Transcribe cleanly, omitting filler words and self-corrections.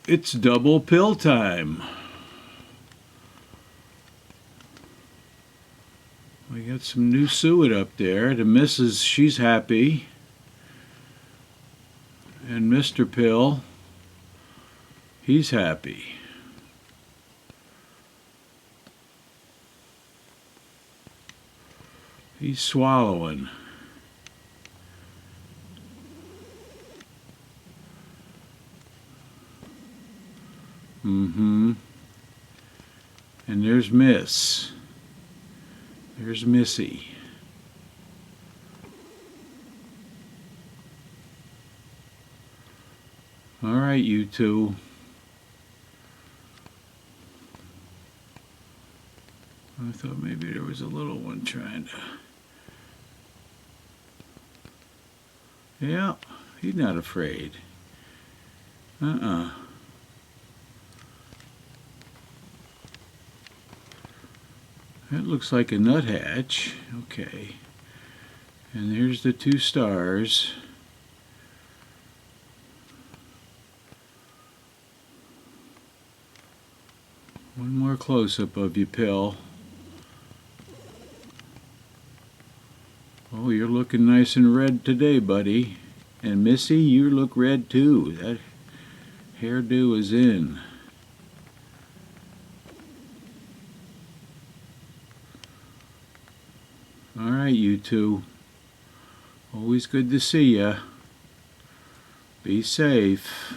It's double pill time. We got some new suet up there. The missus, she's happy. And Mr. Pill, he's happy. He's swallowing. And there's Miss. There's Missy. All right, you two. I thought maybe there was a little one trying to... Yeah, he's not afraid. That looks like a nuthatch. Okay. And there's the two stars. One more close-up of you, Pill. Oh, you're looking nice and red today, buddy. And Missy, you look red too. That hairdo is in. All right, you two. Always good to see ya. Be safe.